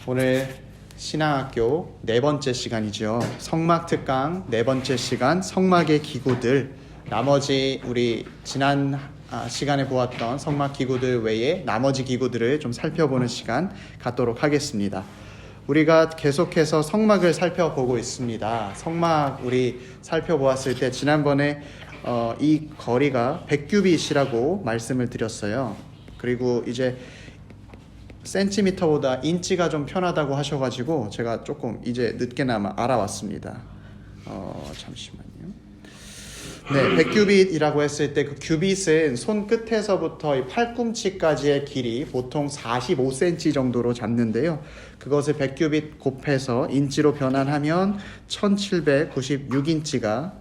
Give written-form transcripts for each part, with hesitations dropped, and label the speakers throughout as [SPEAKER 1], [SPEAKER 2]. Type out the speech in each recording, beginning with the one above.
[SPEAKER 1] 오늘 신앙학교 네 번째 시간이죠. 성막 특강 네 번째 시간 성막의 기구들, 나머지 우리 지난 시간에 보았던 성막 기구들 외에 나머지 기구들을 좀 살펴보는 시간 갖도록 하겠습니다. 우리가 계속해서 성막을 살펴보고 있습니다. 성막 우리 살펴보았을 때 지난번에 이 거리가 100규빗이라고 말씀을 드렸어요. 그리고 이제 센티미터보다 인치가 좀 편하다고 하셔가지고 제가 조금 이제 늦게나마 알아왔습니다. 잠시만요. 네, 100규빗이라고 했을 때 그 규빗은 손 끝에서부터 이 팔꿈치까지의 길이 보통 45cm 정도로 잡는데요. 그것을 100규빗 곱해서 인치로 변환하면 1796인치가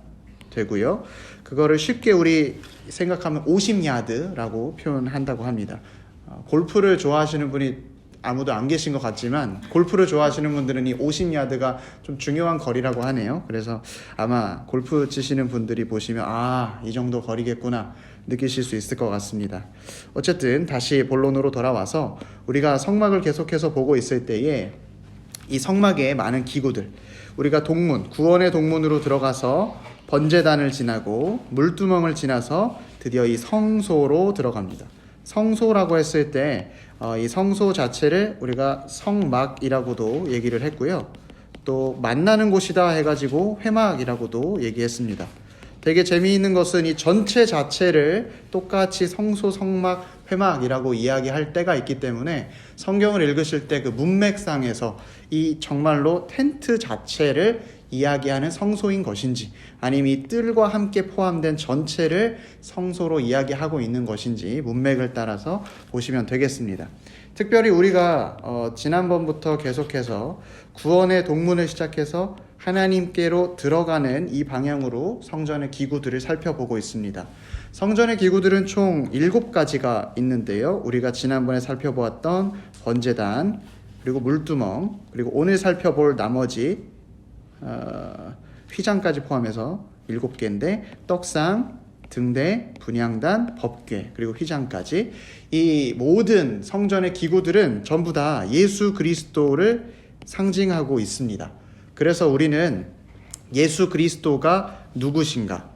[SPEAKER 1] 되고요. 그거를 쉽게 우리 생각하면 50야드라고 표현한다고 합니다. 골프를 좋아하시는 분이 아무도 안 계신 것 같지만 골프를 좋아하시는 분들은 이 50야드가 좀 중요한 거리라고 하네요. 그래서 아마 골프 치시는 분들이 보시면 이 정도 거리겠구나 느끼실 수 있을 것 같습니다. 어쨌든 다시 본론으로 돌아와서 우리가 성막을 계속해서 보고 있을 때에 이 성막의 많은 기구들, 우리가 동문, 구원의 동문으로 들어가서 번제단을 지나고 물두멍을 지나서 드디어 이 성소로 들어갑니다. 성소라고 했을 때 이 성소 자체를 우리가 성막이라고도 얘기를 했고요. 또 만나는 곳이다 해가지고 회막이라고도 얘기했습니다. 되게 재미있는 것은 이 전체 자체를 똑같이 성소, 성막, 회막이라고 이야기할 때가 있기 때문에 성경을 읽으실 때 그 문맥상에서 이 정말로 텐트 자체를 이야기하는 성소인 것인지 아니면 이 뜰과 함께 포함된 전체를 성소로 이야기하고 있는 것인지 문맥을 따라서 보시면 되겠습니다. 특별히 우리가 지난번부터 계속해서 구원의 동문을 시작해서 하나님께로 들어가는 이 방향으로 성전의 기구들을 살펴보고 있습니다. 성전의 기구들은 총 7가지가 있는데요. 우리가 지난번에 살펴보았던 번제단, 그리고 물두멍, 그리고 오늘 살펴볼 나머지 휘장까지 포함해서 7개인데 떡상, 등대, 분향단, 법궤, 그리고 휘장까지 이 모든 성전의 기구들은 전부 다 예수 그리스도를 상징하고 있습니다. 그래서 우리는 예수 그리스도가 누구신가,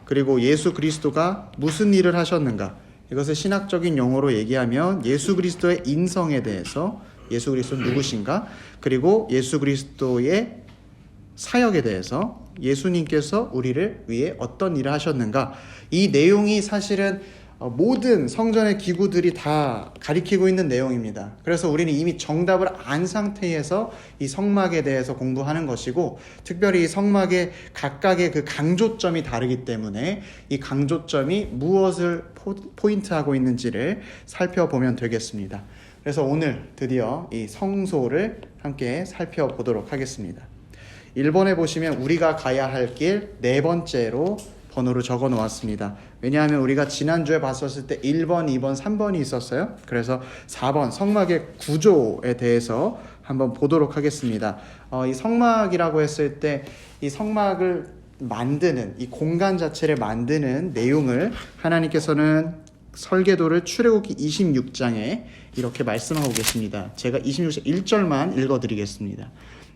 [SPEAKER 1] 그리고 예수 그리스도가 무슨 일을 하셨는가, 이것을 신학적인 용어로 얘기하면 예수 그리스도의 인성에 대해서, 예수 그리스도는 누구신가, 그리고 예수 그리스도의 사역에 대해서, 예수님께서 우리를 위해 어떤 일을 하셨는가, 이 내용이 사실은 모든 성전의 기구들이 다 가리키고 있는 내용입니다. 그래서 우리는 이미 정답을 안 상태에서 이 성막에 대해서 공부하는 것이고, 특별히 이 성막의 각각의 그 강조점이 다르기 때문에 이 강조점이 무엇을 포인트하고 있는지를 살펴보면 되겠습니다. 그래서 오늘 드디어 이 성소를 함께 살펴보도록 하겠습니다. 1번에 보시면 우리가 가야 할 길 4번째로 번호를 적어 놓았습니다. 왜냐하면 우리가 지난주에 봤었을 때 1번, 2번, 3번이 있었어요. 그래서 4번 성막의 구조에 대해서 한번 보도록 하겠습니다. 이 성막이라고 했을 때 이 성막을 만드는, 이 공간 자체를 만드는 내용을 하나님께서는 설계도를 출애굽기 26장에 이렇게 말씀하고 계십니다. 제가 26장 1절만 읽어드리겠습니다.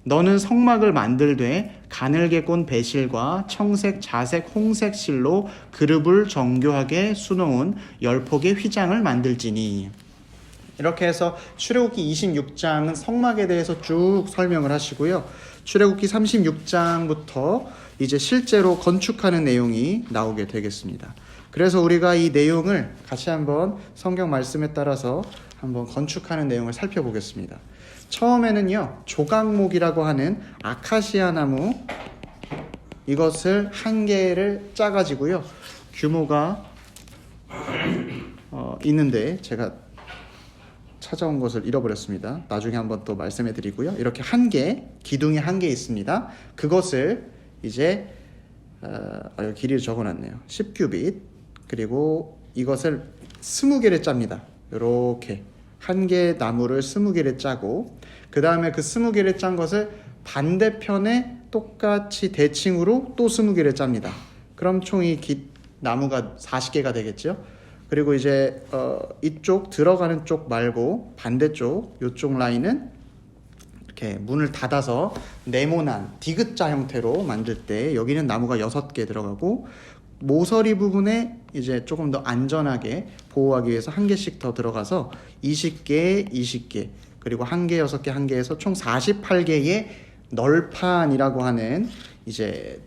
[SPEAKER 1] 너는 성막을 만들되 가늘게 꼰 배실과 청색, 자색, 홍색 실로 그룹을 정교하게 수놓은 10폭의 휘장을 만들지니. 이렇게 해서 출애굽기 26장은 성막에 대해서 쭉 설명을 하시고요. 출애굽기 36장부터 이제 실제로 건축하는 내용이 나오게 되겠습니다. 그래서 우리가 이 내용을 같이 한번 성경 말씀에 따라서 한번 건축하는 내용을 살펴보겠습니다. 처음에는요, 조각목이라고 하는 아카시아 나무, 이것을 한 개를 짜가지고요, 규모가 있는데 제가 찾아온 것을 잃어버렸습니다. 나중에 한번 또 말씀해 드리고요. 이렇게 한 개, 기둥이 한 개 있습니다. 그것을 이제 여기 길이를 적어놨네요. 10규빗. 그리고 이것을 20개를 짭니다. 이렇게 한 개의 나무를 20개를 짜고, 그 다음에 그 20개를 짠 것을 반대편에 똑같이 대칭으로 또 20개를 짭니다. 그럼 총 이 나무가 40개가 되겠죠. 그리고 이제 이쪽 들어가는 쪽 말고 반대쪽, 이쪽 라인은 이렇게 문을 닫아서 네모난 디귿자 형태로 만들 때 여기는 나무가 6개 들어가고 모서리 부분에 이제 조금 더 안전하게 보호하기 위해서 1개씩 더 들어가서 20개, 20개, 그리고 1개, 6개, 1개에서 총 48개의 널판이라고 하는 이제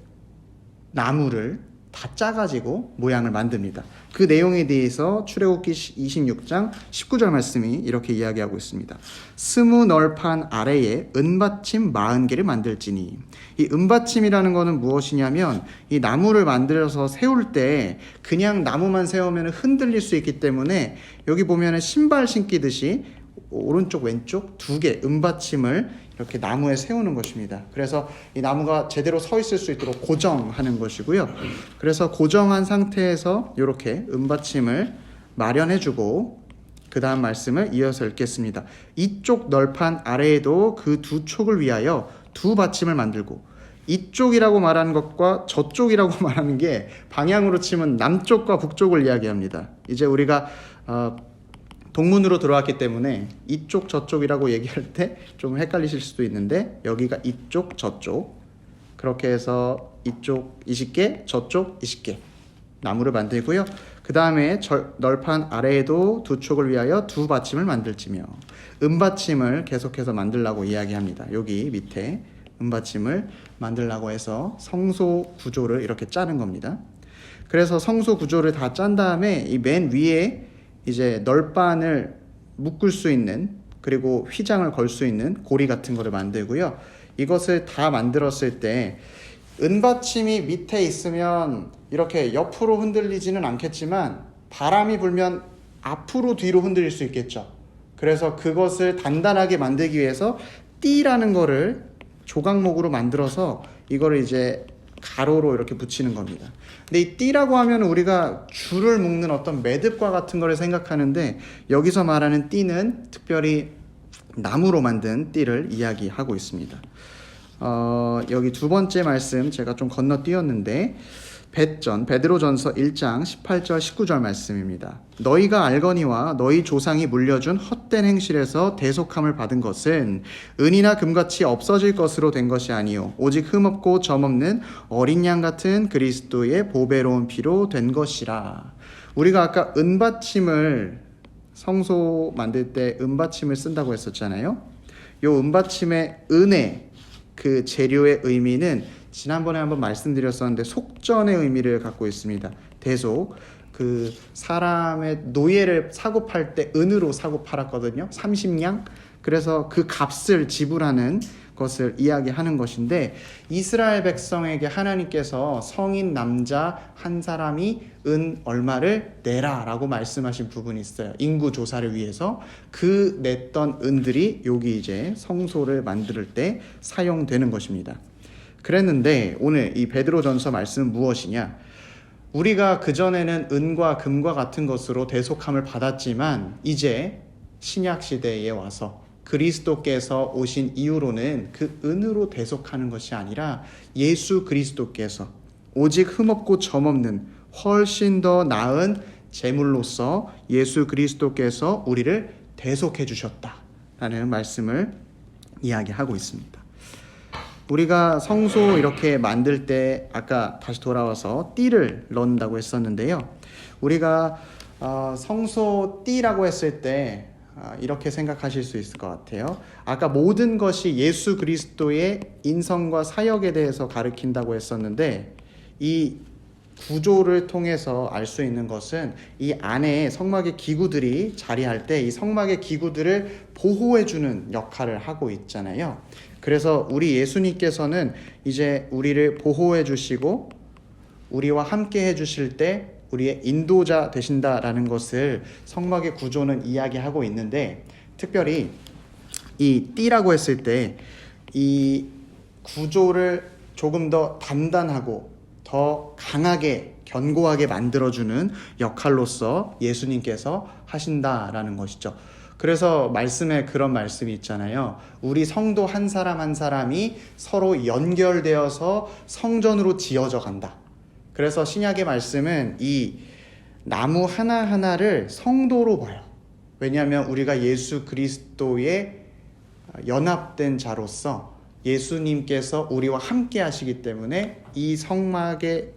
[SPEAKER 1] 나무를 다 짜가지고 모양을 만듭니다. 그 내용에 대해서 출애굽기 26장 19절 말씀이 이렇게 이야기하고 있습니다. 스무 널판 아래에 은받침 40개를 만들지니, 이 은받침이라는 것은 무엇이냐면 이 나무를 만들어서 세울 때 그냥 나무만 세우면 흔들릴 수 있기 때문에 여기 보면 신발 신기듯이 오른쪽 왼쪽 2개 은받침을 이렇게 나무에 세우는 것입니다. 그래서 이 나무가 제대로 서 있을 수 있도록 고정하는 것이고요. 그래서 고정한 상태에서 이렇게 은받침을 마련해주고 그 다음 말씀을 이어서 읽겠습니다. 이쪽 널판 아래에도 그 2촉을 위하여 2받침을 만들고, 이쪽이라고 말하는 것과 저쪽이라고 말하는 게 방향으로 치면 남쪽과 북쪽을 이야기합니다. 이제 우리가 동문으로 들어왔기 때문에 이쪽 저쪽이라고 얘기할 때 좀 헷갈리실 수도 있는데, 여기가 이쪽 저쪽, 그렇게 해서 이쪽 20개 저쪽 20개 나무를 만들고요. 그 다음에 널판 아래에도 2촉을 위하여 2받침을 만들지며, 은받침을 계속해서 만들라고 이야기합니다. 여기 밑에 은받침을 만들라고 해서 성소 구조를 이렇게 짜는 겁니다. 그래서 성소 구조를 다 짠 다음에 이 맨 위에 이제 널판을 묶을 수 있는, 그리고 휘장을 걸 수 있는 고리 같은 거를 만들고요. 이것을 다 만들었을 때 은받침이 밑에 있으면 이렇게 옆으로 흔들리지는 않겠지만 바람이 불면 앞으로 뒤로 흔들릴 수 있겠죠. 그래서 그것을 단단하게 만들기 위해서 띠라는 거를 조각목으로 만들어서 이거를 이제 가로로 이렇게 붙이는 겁니다. 근데 이 띠라고 하면 우리가 줄을 묶는 어떤 매듭과 같은 거를 생각하는데, 여기서 말하는 띠는 특별히 나무로 만든 띠를 이야기하고 있습니다. 여기 두 번째 말씀 제가 좀 건너뛰었는데, 베드로전서 1장 18절 19절 말씀입니다. 너희가 알거니와 너희 조상이 물려준 헛된 행실에서 대속함을 받은 것은 은이나 금같이 없어질 것으로 된 것이 아니요 오직 흠없고 점없는 어린 양 같은 그리스도의 보배로운 피로 된 것이라. 우리가 아까 은받침을 성소 만들 때 은받침을 쓴다고 했었잖아요. 요 은받침의 은의 그 재료의 의미는 지난번에 한번 말씀드렸었는데 속전의 의미를 갖고 있습니다. 대속, 그 사람의 노예를 사고 팔 때 은으로 사고 팔았거든요. 30냥. 그래서 그 값을 지불하는 것을 이야기하는 것인데, 이스라엘 백성에게 하나님께서 성인 남자 한 사람이 은 얼마를 내라 라고 말씀하신 부분이 있어요. 인구 조사를 위해서 그 냈던 은들이 여기 이제 성소를 만들 때 사용되는 것입니다. 그랬는데 오늘 이 베드로전서 말씀은 무엇이냐? 우리가 그전에는 은과 금과 같은 것으로 대속함을 받았지만 이제 신약 시대에 와서 그리스도께서 오신 이후로는 그 은으로 대속하는 것이 아니라 예수 그리스도께서 오직 흠없고 점없는 훨씬 더 나은 제물로서 예수 그리스도께서 우리를 대속해 주셨다라는 말씀을 이야기하고 있습니다. 우리가 성소 이렇게 만들 때 아까 다시 돌아와서 띠를 넣는다고 했었는데요. 우리가 성소 띠라고 했을 때 이렇게 생각하실 수 있을 것 같아요. 아까 모든 것이 예수 그리스도의 인성과 사역에 대해서 가르친다고 했었는데, 이 구조를 통해서 알 수 있는 것은 이 안에 성막의 기구들이 자리할 때 이 성막의 기구들을 보호해주는 역할을 하고 있잖아요. 그래서 우리 예수님께서는 이제 우리를 보호해 주시고 우리와 함께 해 주실 때 우리의 인도자 되신다라는 것을 성막의 구조는 이야기하고 있는데, 특별히 이 띠라고 했을 때 이 구조를 조금 더 단단하고 더 강하게 견고하게 만들어주는 역할로서 예수님께서 하신다라는 것이죠. 그래서 말씀에 그런 말씀이 있잖아요. 우리 성도 한 사람 한 사람이 서로 연결되어서 성전으로 지어져 간다. 그래서 신약의 말씀은 이 나무 하나하나를 성도로 봐요. 왜냐하면 우리가 예수 그리스도의 연합된 자로서 예수님께서 우리와 함께 하시기 때문에 이 성막의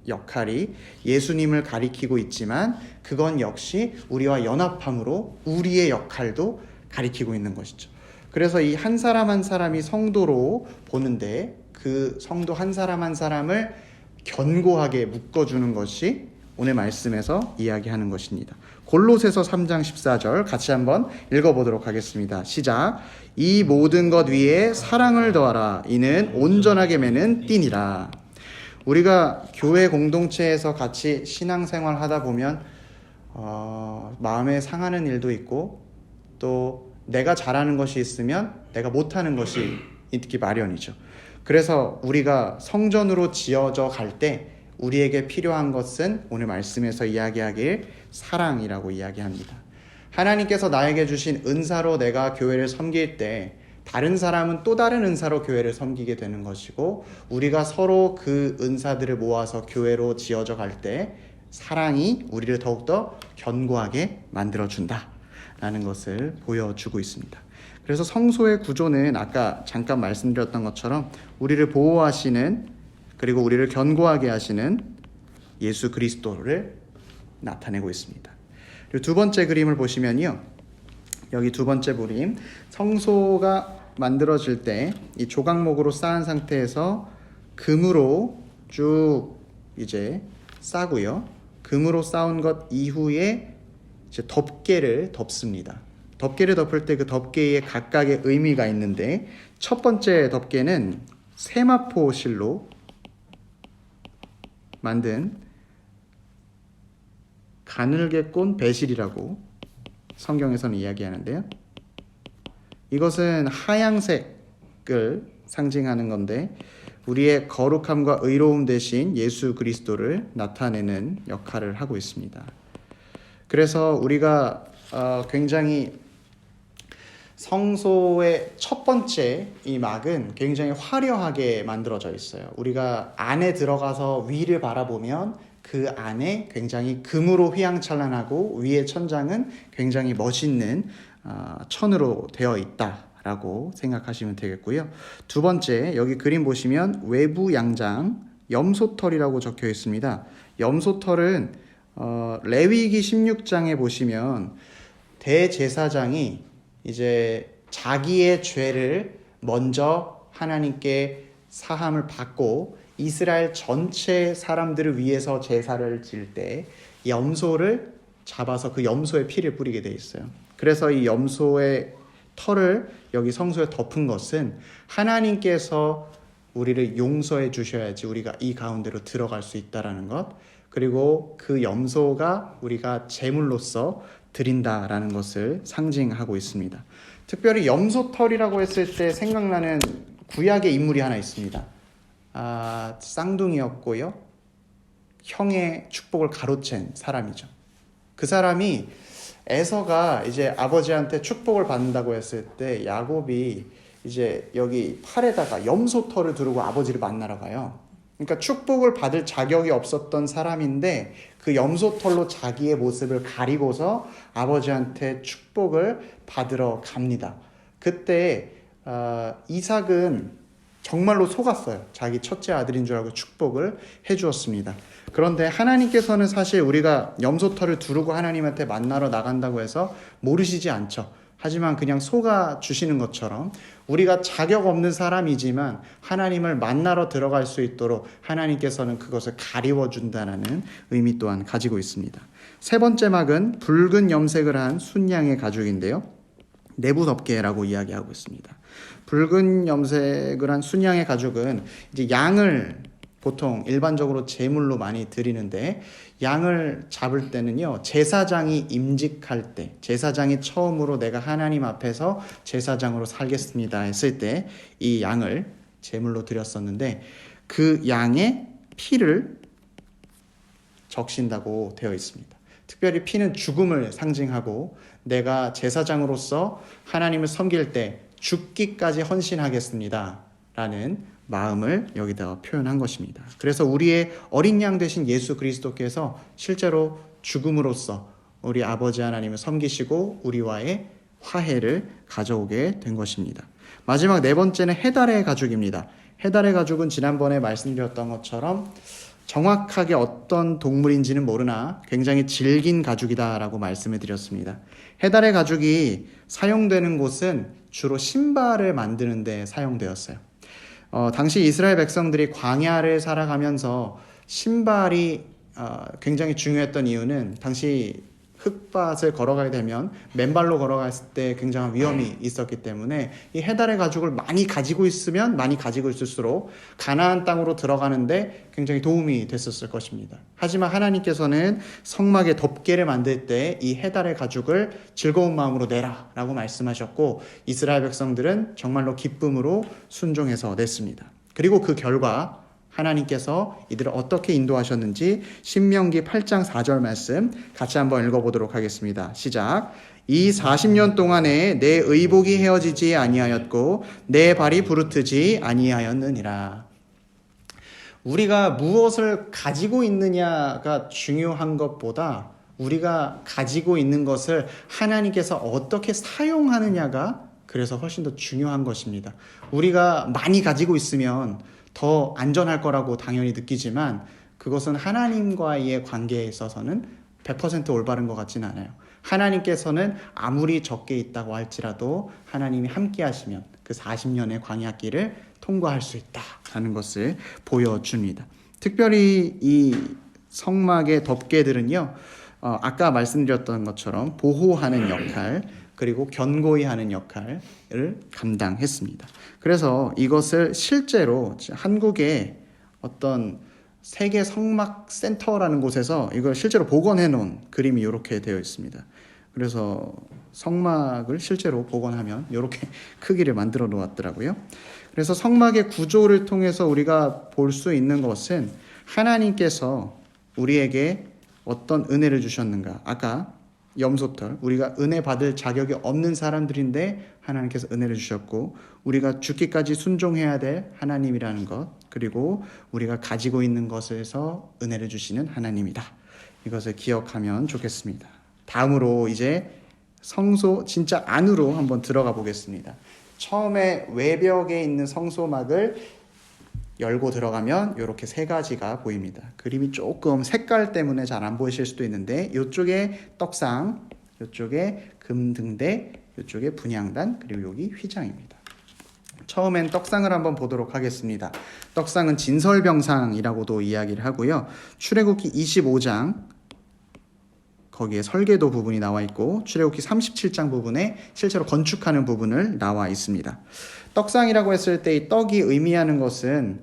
[SPEAKER 1] 역할이 예수님을 가리키고 있지만 그건 역시 우리와 연합함으로 우리의 역할도 가리키고 있는 것이죠. 그래서 이 한 사람 한 사람이 성도로 보는데 그 성도 한 사람 한 사람을 견고하게 묶어주는 것이 오늘 말씀에서 이야기하는 것입니다. 골로새서 3장 14절 같이 한번 읽어보도록 하겠습니다. 시작. 이 모든 것 위에 사랑을 더하라. 이는 온전하게 매는 띠니라. 우리가 교회 공동체에서 같이 신앙생활 하다 보면 마음에 상하는 일도 있고 또 내가 잘하는 것이 있으면 내가 못하는 것이 있기 마련이죠. 그래서 우리가 성전으로 지어져 갈 때 우리에게 필요한 것은 오늘 말씀에서 이야기하길 사랑이라고 이야기합니다. 하나님께서 나에게 주신 은사로 내가 교회를 섬길 때 다른 사람은 또 다른 은사로 교회를 섬기게 되는 것이고 우리가 서로 그 은사들을 모아서 교회로 지어져 갈 때 사랑이 우리를 더욱더 견고하게 만들어준다 라는 것을 보여주고 있습니다. 그래서 성소의 구조는 아까 잠깐 말씀드렸던 것처럼 우리를 보호하시는 그리고 우리를 견고하게 하시는 예수 그리스도를 나타내고 있습니다. 그리고 두 번째 그림을 보시면요. 여기 두 번째 그림, 성소가 만들어질 때 이 조각목으로 쌓은 상태에서 금으로 쭉 이제 싸고요. 금으로 쌓은 것 이후에 이제 덮개를 덮습니다. 덮개를 덮을 때 그 덮개에 각각의 의미가 있는데 첫 번째 덮개는 세마포 실로 만든 가늘게 꼰 배실이라고 성경에서는 이야기하는데요. 이것은 하양색을 상징하는 건데 우리의 거룩함과 의로움 대신 예수 그리스도를 나타내는 역할을 하고 있습니다. 그래서 우리가 굉장히 성소의 첫 번째 이 막은 굉장히 화려하게 만들어져 있어요. 우리가 안에 들어가서 위를 바라보면 그 안에 굉장히 금으로 휘황찬란하고 위의 천장은 굉장히 멋있는 천으로 되어 있다라고 생각하시면 되겠고요. 두 번째, 여기 그림 보시면 외부 양장 염소털이라고 적혀 있습니다. 염소털은 레위기 16장에 보시면 대제사장이 이제 자기의 죄를 먼저 하나님께 사함을 받고 이스라엘 전체 사람들을 위해서 제사를 지을 때 염소를 잡아서 그 염소의 피를 뿌리게 돼 있어요. 그래서 이 염소의 털을 여기 성소에 덮은 것은 하나님께서 우리를 용서해 주셔야지 우리가 이 가운데로 들어갈 수 있다라는 것, 그리고 그 염소가 우리가 제물로서 드린다라는 것을 상징하고 있습니다. 특별히 염소털이라고 했을 때 생각나는 구약의 인물이 하나 있습니다. 쌍둥이였고요. 형의 축복을 가로챈 사람이죠. 그 사람이 에서가 이제 아버지한테 축복을 받는다고 했을 때 야곱이 이제 여기 팔에다가 염소털을 두르고 아버지를 만나러 가요. 그러니까 축복을 받을 자격이 없었던 사람인데 그 염소털로 자기의 모습을 가리고서 아버지한테 축복을 받으러 갑니다. 그때 이삭은 정말로 속았어요. 자기 첫째 아들인 줄 알고 축복을 해주었습니다. 그런데 하나님께서는 사실 우리가 염소털을 두르고 하나님한테 만나러 나간다고 해서 모르시지 않죠. 하지만 그냥 속아 주시는 것처럼 우리가 자격 없는 사람이지만 하나님을 만나러 들어갈 수 있도록 하나님께서는 그것을 가리워 준다는 의미 또한 가지고 있습니다. 세 번째 막은 붉은 염색을 한 순양의 가죽인데요. 내부 덮개라고 이야기하고 있습니다. 붉은 염색을 한 순양의 가죽은 이제 양을 보통 일반적으로 제물로 많이 드리는데 양을 잡을 때는요, 제사장이 임직할 때, 제사장이 처음으로 내가 하나님 앞에서 제사장으로 살겠습니다 했을 때 이 양을 제물로 드렸었는데 그 양의 피를 적신다고 되어 있습니다. 특별히 피는 죽음을 상징하고 내가 제사장으로서 하나님을 섬길 때 죽기까지 헌신하겠습니다 라는 마음을 여기다 표현한 것입니다. 그래서 우리의 어린 양 되신 예수 그리스도께서 실제로 죽음으로써 우리 아버지 하나님을 섬기시고 우리와의 화해를 가져오게 된 것입니다. 마지막 네 번째는 해달의 가죽입니다. 해달의 가죽은 지난번에 말씀드렸던 것처럼 정확하게 어떤 동물인지는 모르나 굉장히 질긴 가죽이다라고 말씀을 드렸습니다. 해달의 가죽이 사용되는 곳은 주로 신발을 만드는 데 사용되었어요. 당시 이스라엘 백성들이 광야를 살아가면서 신발이 굉장히 중요했던 이유는 당시 흙밭을 걸어가게 되면 맨발로 걸어갔을 때 굉장한 위험이 있었기 때문에 이 해달의 가죽을 많이 가지고 있으면 많이 가지고 있을수록 가나안 땅으로 들어가는데 굉장히 도움이 됐었을 것입니다. 하지만 하나님께서는 성막의 덮개를 만들 때 이 해달의 가죽을 즐거운 마음으로 내라 라고 말씀하셨고 이스라엘 백성들은 정말로 기쁨으로 순종해서 냈습니다. 그리고 그 결과 하나님께서 이들을 어떻게 인도하셨는지 신명기 8장 4절 말씀 같이 한번 읽어보도록 하겠습니다. 시작. 이 40년 동안에 내 의복이 헤어지지 아니하였고 내 발이 부르트지 아니하였느니라. 우리가 무엇을 가지고 있느냐가 중요한 것보다 우리가 가지고 있는 것을 하나님께서 어떻게 사용하느냐가 그래서 훨씬 더 중요한 것입니다. 우리가 많이 가지고 있으면 더 안전할 거라고 당연히 느끼지만 그것은 하나님과의 관계에 있어서는 100% 올바른 것 같지는 않아요. 하나님께서는 아무리 적게 있다고 할지라도 하나님이 함께 하시면 그 40년의 광야길을 통과할 수 있다라는 것을 보여줍니다. 특별히 이 성막의 덮개들은요, 아까 말씀드렸던 것처럼 보호하는 역할, 그리고 견고히 하는 역할을 감당했습니다. 그래서 이것을 실제로 한국의 어떤 세계 성막 센터라는 곳에서 이걸 실제로 복원해 놓은 그림이 이렇게 되어 있습니다. 그래서 성막을 실제로 복원하면 이렇게 크기를 만들어 놓았더라고요. 그래서 성막의 구조를 통해서 우리가 볼 수 있는 것은 하나님께서 우리에게 어떤 은혜를 주셨는가. 아까 염소털, 우리가 은혜 받을 자격이 없는 사람들인데 하나님께서 은혜를 주셨고 우리가 죽기까지 순종해야 될 하나님이라는 것, 그리고 우리가 가지고 있는 것에서 은혜를 주시는 하나님이다. 이것을 기억하면 좋겠습니다. 다음으로 이제 성소 진짜 안으로 한번 들어가 보겠습니다. 처음에 외벽에 있는 성소막을 열고 들어가면 이렇게 세 가지가 보입니다. 그림이 조금 색깔 때문에 잘 안 보이실 수도 있는데 이쪽에 떡상, 이쪽에 금등대, 이쪽에 분향단, 그리고 여기 휘장입니다. 처음엔 떡상을 한번 보도록 하겠습니다. 떡상은 진설병상이라고도 이야기를 하고요. 출애굽기 25장 거기에 설계도 부분이 나와 있고 출애굽기 37장 부분에 실제로 건축하는 부분을 나와 있습니다. 떡상이라고 했을 때 이 떡이 의미하는 것은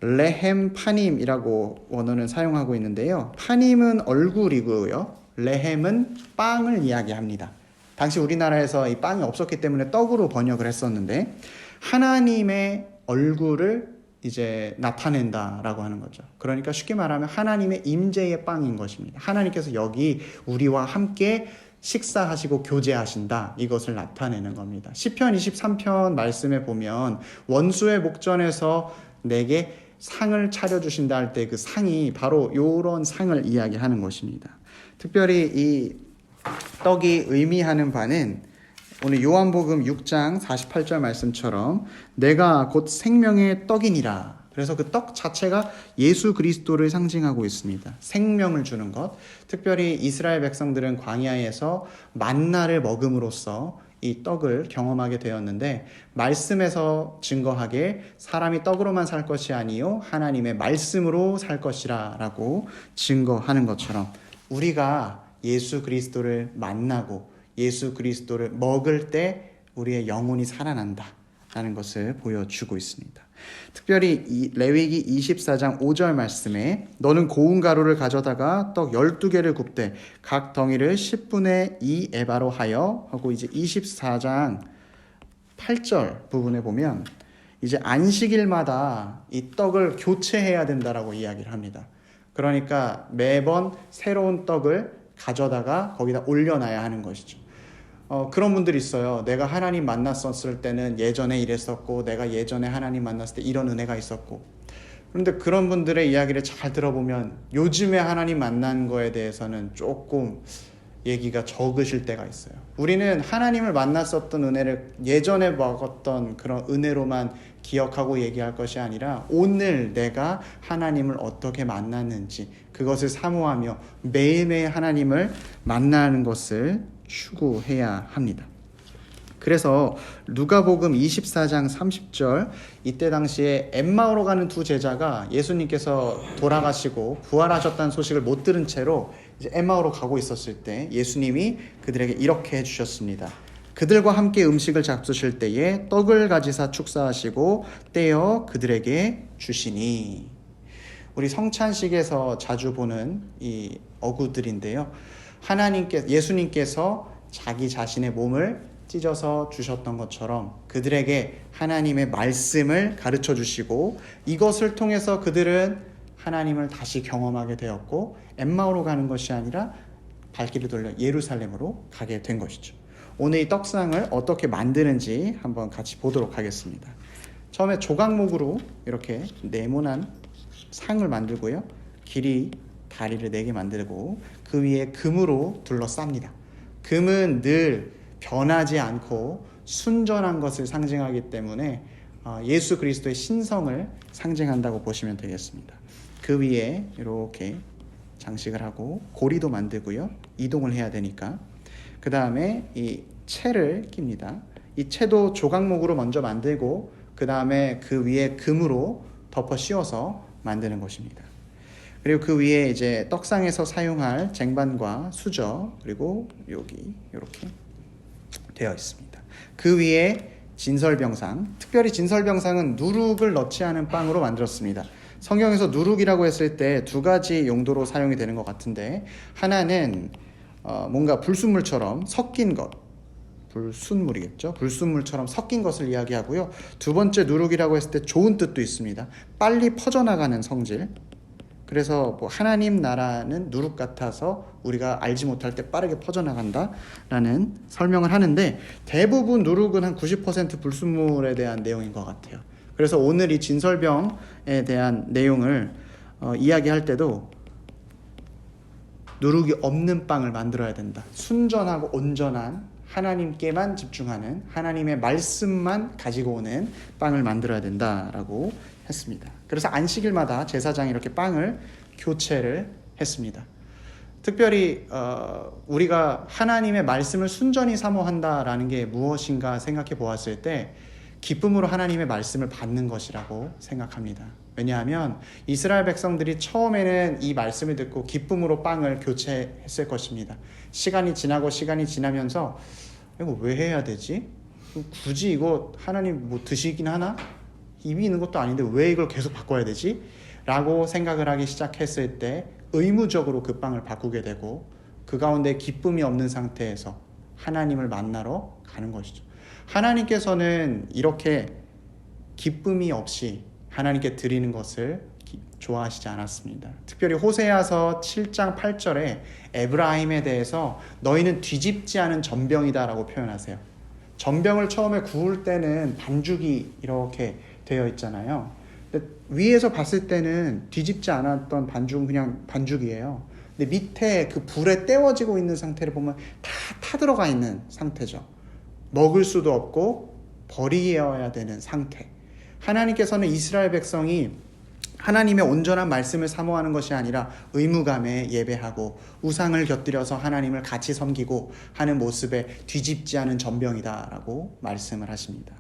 [SPEAKER 1] 레헴 파님이라고 원어는 사용하고 있는데요. 파님은 얼굴이고요. 레헴은 빵을 이야기합니다. 당시 우리나라에서 이 빵이 없었기 때문에 떡으로 번역을 했었는데 하나님의 얼굴을 이제 나타낸다라고 하는 거죠. 그러니까 쉽게 말하면 하나님의 임재의 빵인 것입니다. 하나님께서 여기 우리와 함께 식사하시고 교제하신다. 이것을 나타내는 겁니다. 시편 23편 말씀에 보면 원수의 목전에서 내게 상을 차려주신다 할 때 그 상이 바로 이런 상을 이야기하는 것입니다. 특별히 이 떡이 의미하는 바는 오늘 요한복음 6장 48절 말씀처럼 내가 곧 생명의 떡이니라. 그래서 그 떡 자체가 예수 그리스도를 상징하고 있습니다. 생명을 주는 것. 특별히 이스라엘 백성들은 광야에서 만나를 먹음으로써 이 떡을 경험하게 되었는데 말씀에서 증거하길 사람이 떡으로만 살 것이 아니요 하나님의 말씀으로 살 것이라 라고 증거하는 것처럼 우리가 예수 그리스도를 만나고 예수 그리스도를 먹을 때 우리의 영혼이 살아난다 라는 것을 보여주고 있습니다. 특별히 이 레위기 24장 5절 말씀에 너는 고운 가루를 가져다가 떡 12개를 굽되 각 덩이를 10분의 2 에바로 하여 하고 이제 24장 8절 부분에 보면 이제 안식일마다 이 떡을 교체해야 된다라고 이야기를 합니다. 그러니까 매번 새로운 떡을 가져다가 거기다 올려놔야 하는 것이죠. 그런 분들이 있어요. 내가 하나님 만났었을 때는 예전에 이랬었고 내가 예전에 하나님 만났을 때 이런 은혜가 있었고 그런데 그런 분들의 이야기를 잘 들어보면 요즘에 하나님 만난 거에 대해서는 조금 얘기가 적으실 때가 있어요. 우리는 하나님을 만났었던 은혜를 예전에 먹었던 그런 은혜로만 기억하고 얘기할 것이 아니라 오늘 내가 하나님을 어떻게 만났는지 그것을 사모하며 매일매일 하나님을 만나는 것을 추구해야 합니다. 그래서 누가복음 24장 30절, 이때 당시에 엠마오로 가는 두 제자가 예수님께서 돌아가시고 부활하셨다는 소식을 못 들은 채로 이제 엠마오로 가고 있었을 때 예수님이 그들에게 이렇게 해주셨습니다. 그들과 함께 음식을 잡수실 때에 떡을 가지사 축사하시고 떼어 그들에게 주시니. 우리 성찬식에서 자주 보는 이 어구들인데요. 예수님께서 자기 자신의 몸을 찢어서 주셨던 것처럼 그들에게 하나님의 말씀을 가르쳐 주시고 이것을 통해서 그들은 하나님을 다시 경험하게 되었고 엠마오로 가는 것이 아니라 발길을 돌려 예루살렘으로 가게 된 것이죠. 오늘 이 떡상을 어떻게 만드는지 한번 같이 보도록 하겠습니다. 처음에 조각목으로 이렇게 네모난 상을 만들고요. 길이 다리를 4개 만들고 그 위에 금으로 둘러쌉니다. 금은 늘 변하지 않고 순전한 것을 상징하기 때문에 예수 그리스도의 신성을 상징한다고 보시면 되겠습니다. 그 위에 이렇게 장식을 하고 고리도 만들고요. 이동을 해야 되니까. 그 다음에 이 채를 낍니다. 이 채도 조각목으로 먼저 만들고 그 다음에 그 위에 금으로 덮어 씌워서 만드는 것입니다. 그리고 그 위에 이제 떡상에서 사용할 쟁반과 수저 그리고 여기 이렇게 되어 있습니다. 그 위에 진설병상, 특별히 진설병상은 누룩을 넣지 않은 빵으로 만들었습니다. 성경에서 누룩이라고 했을 때 2가지 용도로 사용이 되는 것 같은데 하나는 뭔가 불순물처럼 섞인 것, 불순물이겠죠. 불순물처럼 섞인 것을 이야기하고요. 2번째 누룩이라고 했을 때 좋은 뜻도 있습니다. 빨리 퍼져나가는 성질. 그래서 하나님 나라는 누룩 같아서 우리가 알지 못할 때 빠르게 퍼져나간다라는 설명을 하는데 대부분 누룩은 한 90% 불순물에 대한 내용인 것 같아요. 그래서 오늘 이 진설병에 대한 내용을 이야기할 때도 누룩이 없는 빵을 만들어야 된다. 순전하고 온전한 하나님께만 집중하는 하나님의 말씀만 가지고 오는 빵을 만들어야 된다라고 했습니다. 그래서 안식일마다 제사장이 이렇게 빵을 교체를 했습니다. 특별히 우리가 하나님의 말씀을 순전히 사모한다라는 게 무엇인가 생각해 보았을 때 기쁨으로 하나님의 말씀을 받는 것이라고 생각합니다. 왜냐하면 이스라엘 백성들이 처음에는 이 말씀을 듣고 기쁨으로 빵을 교체했을 것입니다. 시간이 지나면서 이거 왜 해야 되지? 굳이 이거 하나님 드시긴 하나? 입이 있는 것도 아닌데 왜 이걸 계속 바꿔야 되지? 라고 생각을 하기 시작했을 때 의무적으로 그 빵을 바꾸게 되고 그 가운데 기쁨이 없는 상태에서 하나님을 만나러 가는 것이죠. 하나님께서는 이렇게 기쁨이 없이 하나님께 드리는 것을 좋아하시지 않았습니다. 특별히 호세아서 7장 8절에 에브라임에 대해서 너희는 뒤집지 않은 전병이다 라고 표현하세요. 전병을 처음에 구울 때는 반죽이 이렇게 되어 있잖아요. 근데 위에서 봤을 때는 뒤집지 않았던 반죽은 그냥 반죽이에요. 근데 밑에 그 불에 떼워지고 있는 상태를 보면 다 타들어가 있는 상태죠. 먹을 수도 없고 버리어야 되는 상태. 하나님께서는 이스라엘 백성이 하나님의 온전한 말씀을 사모하는 것이 아니라 의무감에 예배하고 우상을 곁들여서 하나님을 같이 섬기고 하는 모습에 뒤집지 않은 전병이다라고 말씀을 하십니다.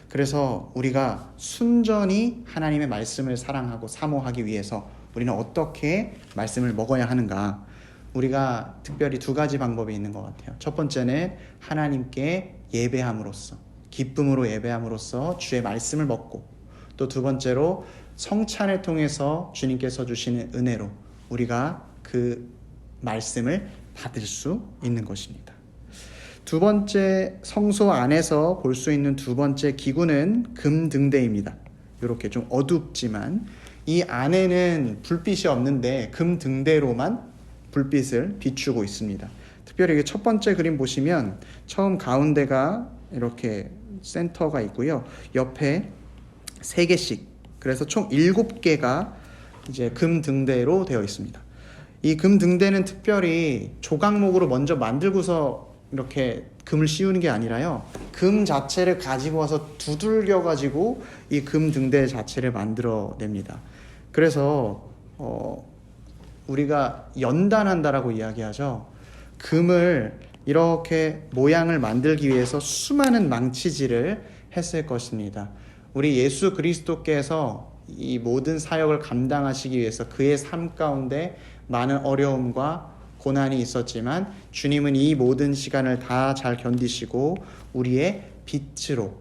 [SPEAKER 1] 그래서 우리가 순전히 하나님의 말씀을 사랑하고 사모하기 위해서 우리는 어떻게 말씀을 먹어야 하는가? 우리가 특별히 2가지 방법이 있는 것 같아요. 첫 번째는 하나님께 예배함으로써, 기쁨으로 예배함으로써 주의 말씀을 먹고, 또 2번째로 성찬을 통해서 주님께서 주시는 은혜로 우리가 그 말씀을 받을 수 있는 것입니다. 2번째, 성소 안에서 볼 수 있는 2번째 기구는 금등대입니다. 이렇게 좀 어둡지만 이 안에는 불빛이 없는데 금등대로만 불빛을 비추고 있습니다. 특별히 첫 번째 그림 보시면 처음 가운데가 이렇게 센터가 있고요. 옆에 3개씩, 그래서 총 7개가 이제 금등대로 되어 있습니다. 이 금 등대는 특별히 조각목으로 먼저 만들고서 이렇게 금을 씌우는 게 아니라요, 금 자체를 가지고 와서 두들겨 가지고 이 금 등대 자체를 만들어냅니다. 그래서 우리가 연단한다라고 이야기하죠. 금을 이렇게 모양을 만들기 위해서 수많은 망치질을 했을 것입니다. 우리 예수 그리스도께서 이 모든 사역을 감당하시기 위해서 그의 삶 가운데 많은 어려움과 고난이 있었지만 주님은 이 모든 시간을 다 잘 견디시고 우리의 빛으로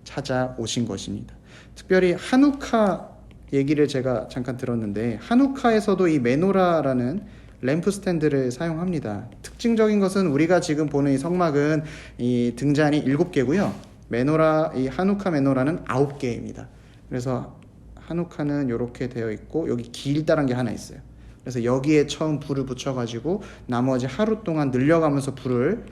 [SPEAKER 1] 찾아오신 것입니다. 특별히 한우카 얘기를 제가 잠깐 들었는데, 한우카에서도 이 메노라라는 램프 스탠드를 사용합니다. 특징적인 것은 우리가 지금 보는 이 성막은 이 등잔이 7개고요. 메노라, 이 한우카 메노라는 9개입니다. 그래서 한우카는 이렇게 되어 있고 여기 길다란 게 하나 있어요. 그래서 여기에 처음 불을 붙여가지고 나머지 하루 동안 늘려가면서 불을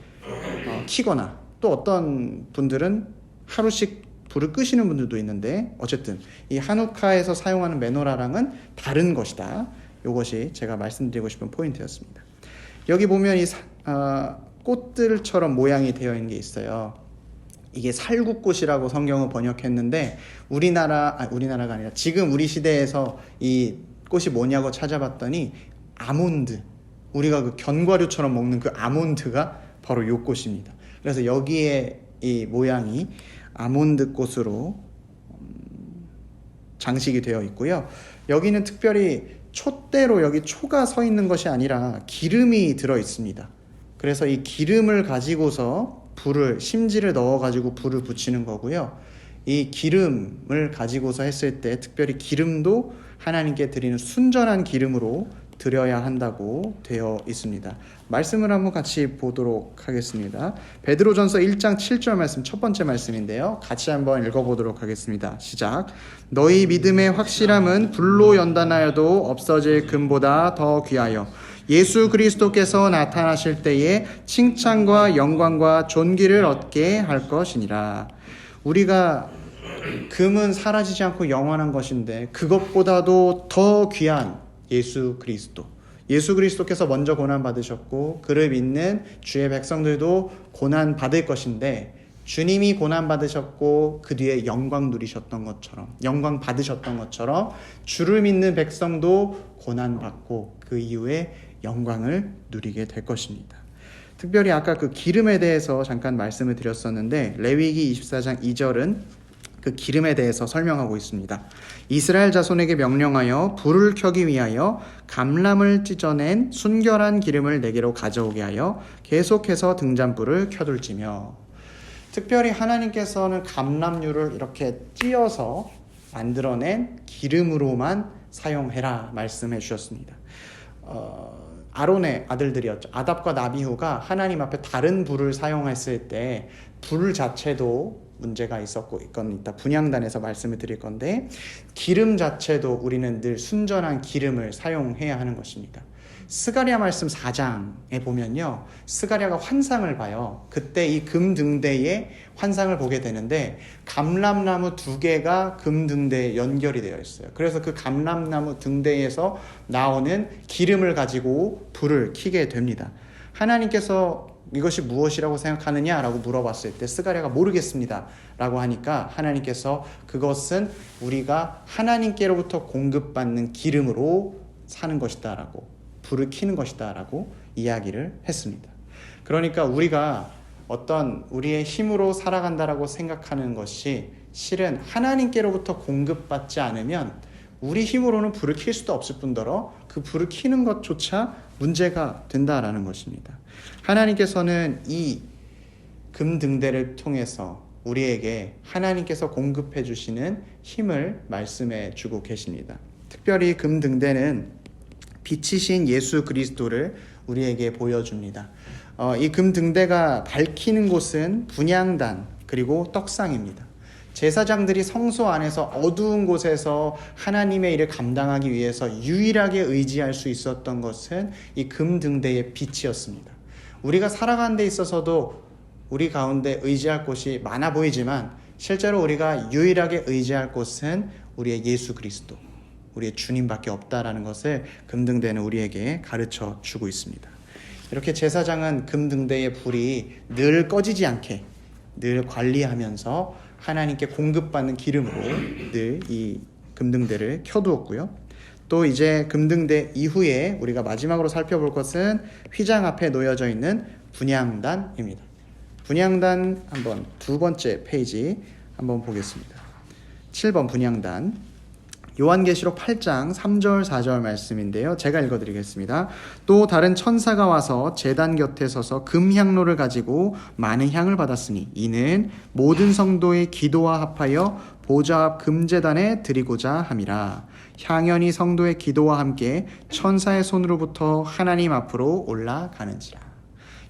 [SPEAKER 1] 켜거나, 또 어떤 분들은 하루씩 불을 끄시는 분들도 있는데, 어쨌든 이 한우카에서 사용하는 메노라랑은 다른 것이다. 이것이 제가 말씀드리고 싶은 포인트였습니다. 여기 보면 이 꽃들처럼 모양이 되어 있는 게 있어요. 이게 살구꽃이라고 성경은 번역했는데 우리나라가 아니라 지금 우리 시대에서 이 꽃이 뭐냐고 찾아봤더니 아몬드, 우리가 그 견과류처럼 먹는 그 아몬드가 바로 이 꽃입니다. 그래서 여기에 이 모양이 아몬드 꽃으로 장식이 되어 있고요. 여기는 특별히 촛대로 여기 초가 서 있는 것이 아니라 기름이 들어 있습니다. 그래서 이 기름을 가지고서 심지를 넣어 가지고 불을 붙이는 거고요. 이 기름을 가지고서 했을 때 특별히 기름도 하나님께 드리는 순전한 기름으로 드려야 한다고 되어 있습니다. 말씀을 한번 같이 보도록 하겠습니다. 베드로전서 1장 7절 말씀, 첫 번째 말씀인데요. 같이 한번 읽어보도록 하겠습니다. 시작. 너희 믿음의 확실함은 불로 연단하여도 없어질 금보다 더 귀하여 예수 그리스도께서 나타나실 때에 칭찬과 영광과 존귀를 얻게 할 것이니라. 우리가 금은 사라지지 않고 영원한 것인데 그것보다도 더 귀한 예수 그리스도께서 먼저 고난 받으셨고 그를 믿는 주의 백성들도 고난 받을 것인데, 주님이 고난 받으셨고 그 뒤에 영광 받으셨던 것처럼 주를 믿는 백성도 고난 받고 그 이후에 영광을 누리게 될 것입니다. 특별히 아까 그 기름에 대해서 잠깐 말씀을 드렸었는데, 레위기 24장 2절은 그 기름에 대해서 설명하고 있습니다. 이스라엘 자손에게 명령하여 불을 켜기 위하여 감람을 찢어낸 순결한 기름을 내게로 가져오게 하여 계속해서 등잔불을 켜둘지며. 특별히 하나님께서는 감람류를 이렇게 찧어서 만들어낸 기름으로만 사용해라 말씀해 주셨습니다. 아론의 아들들이었죠. 아답과 나비후가 하나님 앞에 다른 불을 사용했을 때 불 자체도 문제가 있다. 분향단에서 말씀을 드릴 건데, 기름 자체도 우리는 늘 순전한 기름을 사용해야 하는 것입니다. 스가랴 말씀 4장에 보면요, 스가랴가 환상을 봐요. 그때 이 금 등대에 환상을 보게 되는데 감람나무 2개가 금 등대에 연결이 되어 있어요. 그래서 그 감람나무 등대에서 나오는 기름을 가지고 불을 켜게 됩니다. 하나님께서 이것이 무엇이라고 생각하느냐라고 물어봤을 때 스가랴가 모르겠습니다 라고 하니까 하나님께서 그것은 우리가 하나님께로부터 공급받는 기름으로 사는 것이다 라고, 불을 켜는 것이다 라고 이야기를 했습니다. 그러니까 우리가 어떤 우리의 힘으로 살아간다라고 생각하는 것이 실은 하나님께로부터 공급받지 않으면 우리 힘으로는 불을 켤 수도 없을 뿐더러 그 불을 켜는 것조차 문제가 된다라는 것입니다. 하나님께서는 이 금등대를 통해서 우리에게 하나님께서 공급해 주시는 힘을 말씀해 주고 계십니다. 특별히 금등대는 빛이신 예수 그리스도를 우리에게 보여줍니다. 이 금등대가 밝히는 곳은 분향단 그리고 떡상입니다. 제사장들이 성소 안에서 어두운 곳에서 하나님의 일을 감당하기 위해서 유일하게 의지할 수 있었던 것은 이 금등대의 빛이었습니다. 우리가 살아가는 데 있어서도 우리 가운데 의지할 곳이 많아 보이지만 실제로 우리가 유일하게 의지할 곳은 우리의 예수 그리스도, 우리의 주님밖에 없다라는 것을 금등대는 우리에게 가르쳐 주고 있습니다. 이렇게 제사장은 금등대의 불이 늘 꺼지지 않게 늘 관리하면서 하나님께 공급받는 기름으로 늘 이 금등대를 켜두었고요. 또 이제 금등대 이후에 우리가 마지막으로 살펴볼 것은 휘장 앞에 놓여져 있는 분향단입니다. 분향단 한번 두 번째 페이지 한번 보겠습니다. 7번 분향단. 요한계시록 8장 3절 4절 말씀인데요. 제가 읽어드리겠습니다. 또 다른 천사가 와서 제단 곁에 서서 금향로를 가지고 많은 향을 받았으니 이는 모든 성도의 기도와 합하여 보좌 앞 금제단에 드리고자 함이라. 향연이 성도의 기도와 함께 천사의 손으로부터 하나님 앞으로 올라가는지라.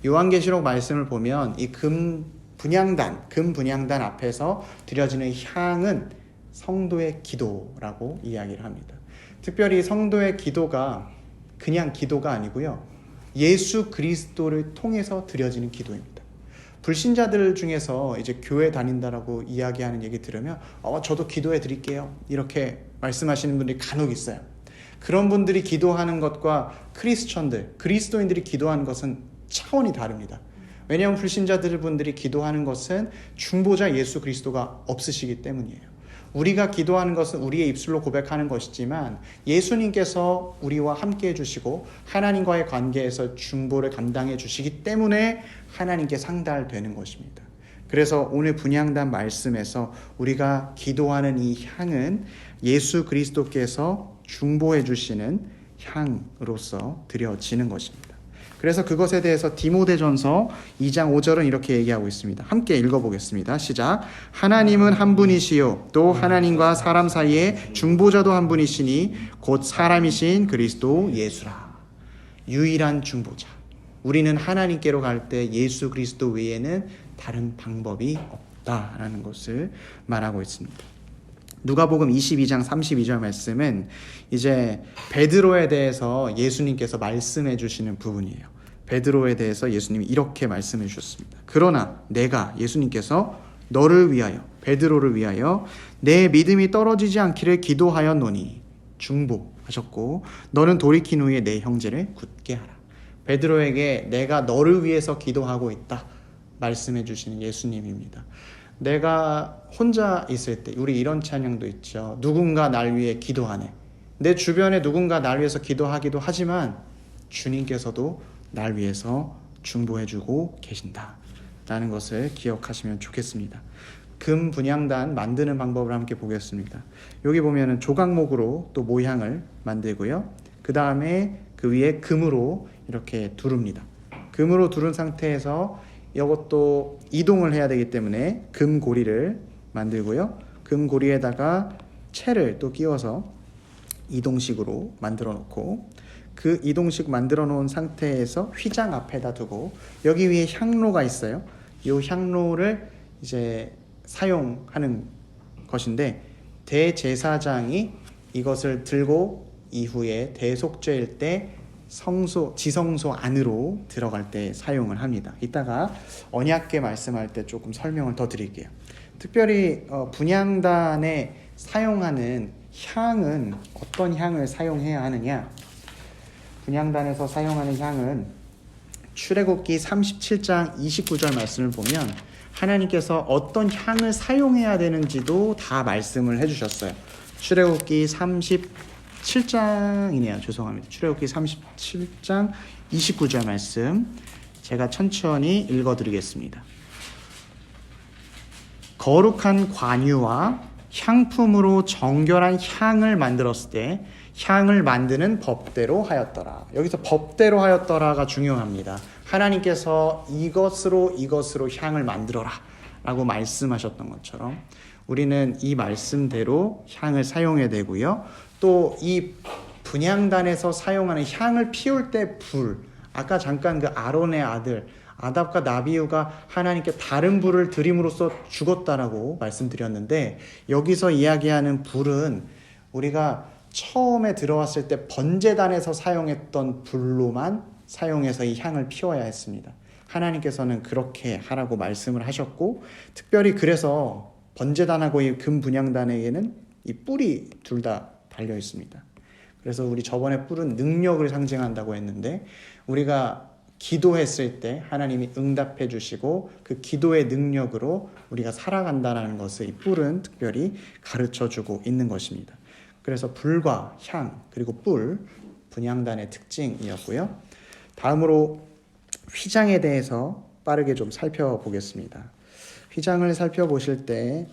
[SPEAKER 1] 요한계시록 말씀을 보면 이 금 분향단 앞에서 드려지는 향은 성도의 기도라고 이야기를 합니다. 특별히 성도의 기도가 그냥 기도가 아니고요. 예수 그리스도를 통해서 드려지는 기도입니다. 불신자들 중에서 이제 교회 다닌다라고 이야기하는 얘기 들으면 저도 기도해 드릴게요. 이렇게 말씀하시는 분들이 간혹 있어요. 그런 분들이 기도하는 것과 그리스도인들이 기도하는 것은 차원이 다릅니다. 왜냐하면 불신자들 분들이 기도하는 것은 중보자 예수 그리스도가 없으시기 때문이에요. 우리가 기도하는 것은 우리의 입술로 고백하는 것이지만 예수님께서 우리와 함께 해주시고 하나님과의 관계에서 중보를 감당해 주시기 때문에 하나님께 상달되는 것입니다. 그래서 오늘 분향단 말씀에서 우리가 기도하는 이 향은 예수 그리스도께서 중보해 주시는 향으로서 드려지는 것입니다. 그래서 그것에 대해서 디모데전서 2장 5절은 이렇게 얘기하고 있습니다. 함께 읽어보겠습니다. 시작. 하나님은 한 분이시요 또 하나님과 사람 사이에 중보자도 한 분이시니 곧 사람이신 그리스도 예수라. 유일한 중보자. 우리는 하나님께로 갈 때 예수 그리스도 외에는 다른 방법이 없다라는 것을 말하고 있습니다. 누가복음 22장 32절 말씀은 이제 베드로에 대해서 예수님께서 말씀해 주시는 부분이에요. 베드로에 대해서 예수님이 이렇게 말씀해 주셨습니다. 그러나 내가 예수님께서 너를 위하여 베드로를 위하여 내 믿음이 떨어지지 않기를 기도하였노니 중보하셨고 너는 돌이킨 후에 내 형제를 굳게 하라. 베드로에게 내가 너를 위해서 기도하고 있다 말씀해 주시는 예수님입니다. 내가 혼자 있을 때 우리 이런 찬양도 있죠. 누군가 날 위해 기도하네. 내 주변에 누군가 날 위해서 기도하기도 하지만 주님께서도 날 위해서 중보해주고 계신다라는 것을 기억하시면 좋겠습니다. 금 분향단 만드는 방법을 함께 보겠습니다. 여기 보면은 조각목으로 또 모양을 만들고요. 그 다음에 그 위에 금으로 이렇게 두릅니다. 금으로 두른 상태에서 이것도 이동을 해야 되기 때문에 금고리를 만들고요. 금고리에다가 채를 또 끼워서 이동식으로 만들어 놓고 그 이동식 만들어 놓은 상태에서 휘장 앞에다 두고 여기 위에 향로가 있어요. 이 향로를 이제 사용하는 것인데 대제사장이 이것을 들고 이후에 대속죄일 때 지성소 안으로 들어갈 때 사용을 합니다. 이따가 언약궤 말씀할 때 조금 설명을 더 드릴게요. 특별히 분향단에 사용하는 향은 어떤 향을 사용해야 하느냐? 분향단에서 사용하는 향은 출애굽기 37장 29절 말씀을 보면 하나님께서 어떤 향을 사용해야 되는지도 다 말씀을 해주셨어요. 출애굽기 37장이네요. 죄송합니다. 출애굽기 37장 29절 말씀 제가 천천히 읽어드리겠습니다. 거룩한 관유와 향품으로 정결한 향을 만들었을 때 향을 만드는 법대로 하였더라. 여기서 법대로 하였더라가 중요합니다. 하나님께서 이것으로 향을 만들어라 라고 말씀하셨던 것처럼 우리는 이 말씀대로 향을 사용해야 되고요. 또 이 분향단에서 사용하는 향을 피울 때 불, 아까 잠깐 그 아론의 아들 아답과 나비우가 하나님께 다른 불을 드림으로써 죽었다라고 말씀드렸는데 여기서 이야기하는 불은 우리가 처음에 들어왔을 때 번제단에서 사용했던 불로만 사용해서 이 향을 피워야 했습니다. 하나님께서는 그렇게 하라고 말씀을 하셨고 특별히 그래서 번제단하고 이 금 분향단에게는 이 뿔이 둘 다 달려 있습니다. 그래서 우리 저번에 뿔은 능력을 상징한다고 했는데 우리가 기도했을 때 하나님이 응답해 주시고 그 기도의 능력으로 우리가 살아간다는 것을 이 뿔은 특별히 가르쳐 주고 있는 것입니다. 그래서 불과 향 그리고 뿔 분향단의 특징이었고요. 다음으로 휘장에 대해서 빠르게 좀 살펴보겠습니다. 휘장을 살펴보실 때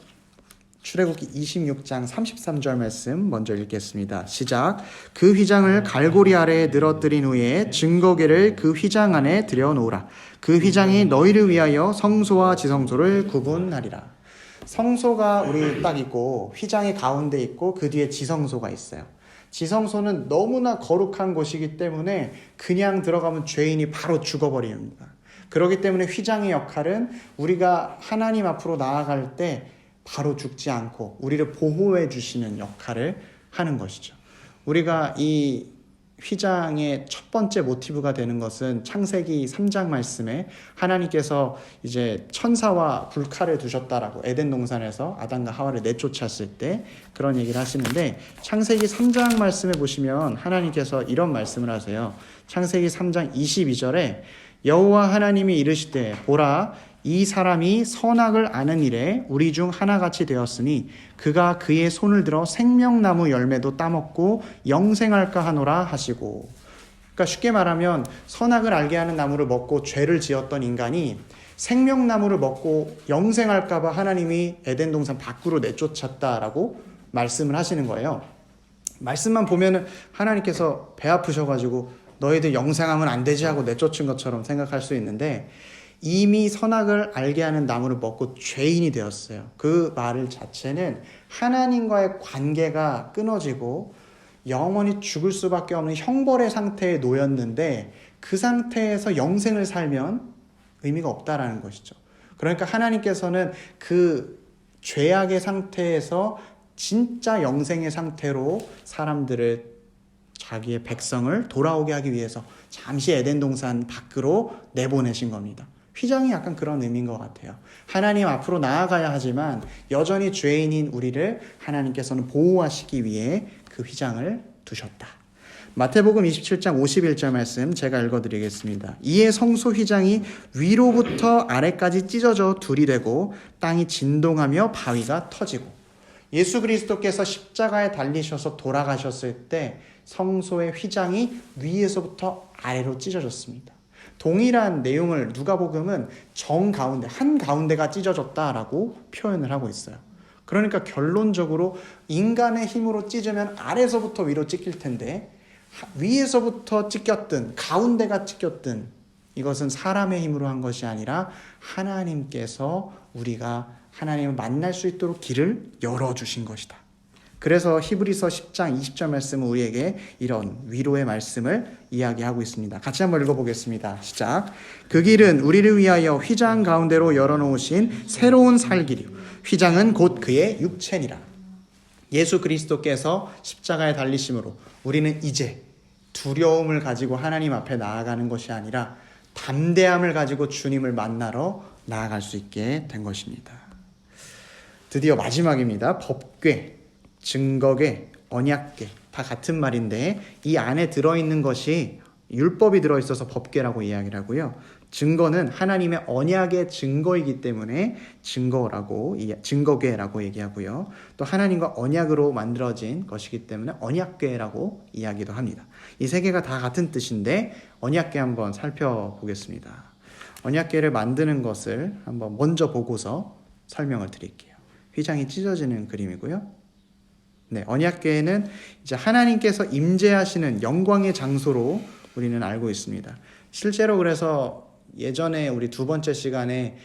[SPEAKER 1] 출애굽기 26장 33절 말씀 먼저 읽겠습니다. 시작. 그 휘장을 갈고리 아래에 늘어뜨린 후에 증거궤를 그 휘장 안에 들여놓으라. 그 휘장이 너희를 위하여 성소와 지성소를 구분하리라. 성소가 우리 딱 있고 휘장이 가운데 있고 그 뒤에 지성소가 있어요. 지성소는 너무나 거룩한 곳이기 때문에 그냥 들어가면 죄인이 바로 죽어버립니다. 그렇기 때문에 휘장의 역할은 우리가 하나님 앞으로 나아갈 때 바로 죽지 않고 우리를 보호해 주시는 역할을 하는 것이죠. 우리가 이 휘장의 첫 번째 모티브가 되는 것은 창세기 3장 말씀에 하나님께서 이제 천사와 불칼을 두셨다라고 에덴 동산에서 아담과 하와를 내쫓았을 때 그런 얘기를 하시는데 창세기 3장 말씀에 보시면 하나님께서 이런 말씀을 하세요. 창세기 3장 22절에 여호와 하나님이 이르시되 보라 이 사람이 선악을 아는 일에 우리 중 하나같이 되었으니 그가 그의 손을 들어 생명나무 열매도 따먹고 영생할까 하노라 하시고. 그러니까 쉽게 말하면 선악을 알게 하는 나무를 먹고 죄를 지었던 인간이 생명나무를 먹고 영생할까 봐 하나님이 에덴 동산 밖으로 내쫓았다라고 말씀을 하시는 거예요. 말씀만 보면은 하나님께서 배 아프셔가지고 너희들 영생하면 안 되지 하고 내쫓은 것처럼 생각할 수 있는데 이미 선악을 알게 하는 나무를 먹고 죄인이 되었어요. 그 말 자체는 하나님과의 관계가 끊어지고 영원히 죽을 수밖에 없는 형벌의 상태에 놓였는데 그 상태에서 영생을 살면 의미가 없다라는 것이죠. 그러니까 하나님께서는 그 죄악의 상태에서 진짜 영생의 상태로 사람들을 자기의 백성을 돌아오게 하기 위해서 잠시 에덴 동산 밖으로 내보내신 겁니다. 휘장이 약간 그런 의미인 것 같아요. 하나님 앞으로 나아가야 하지만 여전히 죄인인 우리를 하나님께서는 보호하시기 위해 그 휘장을 두셨다. 마태복음 27장 51절 말씀 제가 읽어드리겠습니다. 이에 성소 휘장이 위로부터 아래까지 찢어져 둘이 되고 땅이 진동하며 바위가 터지고. 예수 그리스도께서 십자가에 달리셔서 돌아가셨을 때 성소의 휘장이 위에서부터 아래로 찢어졌습니다. 동일한 내용을 누가복음은 정가운데 한가운데가 찢어졌다라고 표현을 하고 있어요. 그러니까 결론적으로 인간의 힘으로 찢으면 아래서부터 위로 찢길 텐데 위에서부터 찢겼든 가운데가 찢겼든 이것은 사람의 힘으로 한 것이 아니라 하나님께서 우리가 하나님을 만날 수 있도록 길을 열어주신 것이다. 그래서 히브리서 10장 20절 말씀은 우리에게 이런 위로의 말씀을 이야기하고 있습니다. 같이 한번 읽어보겠습니다. 시작. 그 길은 우리를 위하여 휘장 가운데로 열어놓으신 새로운 살길이요 휘장은 곧 그의 육체니라. 예수 그리스도께서 십자가에 달리심으로 우리는 이제 두려움을 가지고 하나님 앞에 나아가는 것이 아니라 담대함을 가지고 주님을 만나러 나아갈 수 있게 된 것입니다. 드디어 마지막입니다. 법궤, 증거궤, 언약궤 다 같은 말인데 이 안에 들어있는 것이 율법이 들어있어서 법궤라고 이야기를 하고요. 증거는 하나님의 언약의 증거이기 때문에 증거궤라고 얘기하고요. 또 하나님과 언약으로 만들어진 것이기 때문에 언약궤라고 이야기도 합니다. 이 세 개가 다 같은 뜻인데 언약궤 한번 살펴보겠습니다. 언약궤를 만드는 것을 한번 먼저 보고서 설명을 드릴게요. 휘장이 찢어지는 그림이고요. 네, 언약궤는 이제 하나님께서 임재하시는 영광의 장소로 우리는 알고 있습니다. 실제로 그래서 예전에 우리 두 번째 시간에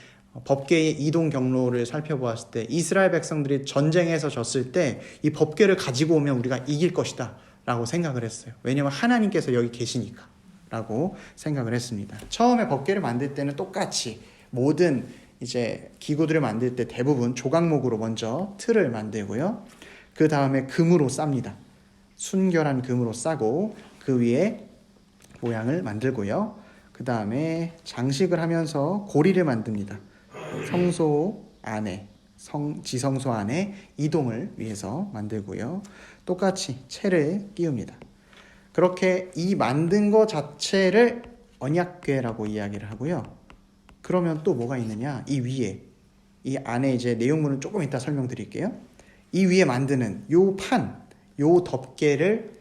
[SPEAKER 1] 법궤의 이동 경로를 살펴보았을 때 이스라엘 백성들이 전쟁에서 졌을 때 이 법궤를 가지고 오면 우리가 이길 것이다 라고 생각을 했어요. 왜냐하면 하나님께서 여기 계시니까 라고 생각을 했습니다. 처음에 법궤를 만들 때는 똑같이 모든 이제 기구들을 만들 때 대부분 조각목으로 먼저 틀을 만들고요. 그 다음에 금으로 쌉니다. 순결한 금으로 싸고 그 위에 모양을 만들고요. 그 다음에 장식을 하면서 고리를 만듭니다. 성소 안에 지성소 안에 이동을 위해서 만들고요. 똑같이 채를 끼웁니다. 그렇게 이 만든 것 자체를 언약궤라고 이야기를 하고요. 그러면 또 뭐가 있느냐? 이 위에, 이 안에 이제 내용물은 조금 이따 설명드릴게요. 이 위에 만드는 요 판, 요 덮개를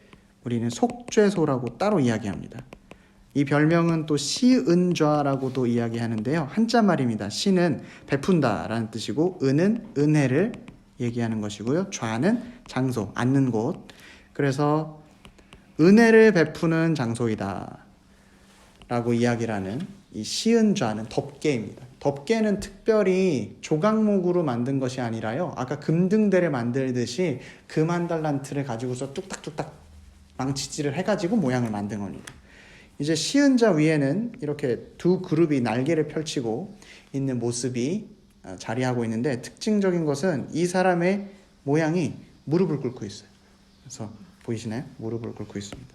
[SPEAKER 1] 우리는 속죄소라고 따로 이야기합니다. 이 별명은 또 시은좌라고도 이야기하는데요. 한자말입니다. 시는 베푼다라는 뜻이고 은은 은혜를 얘기하는 것이고요. 좌는 장소, 앉는 곳. 그래서 은혜를 베푸는 장소이다 라고 이야기를 하는 이 시은좌는 덮개입니다. 덮개는 특별히 조각목으로 만든 것이 아니라요. 아까 금등대를 만들듯이 금 한 달란트를 가지고서 뚝딱뚝딱 망치질을 해가지고 모양을 만든 겁니다. 이제 시은자 위에는 이렇게 두 그룹이 날개를 펼치고 있는 모습이 자리하고 있는데 특징적인 것은 이 사람의 모양이 무릎을 꿇고 있어요. 그래서 보이시나요? 무릎을 꿇고 있습니다.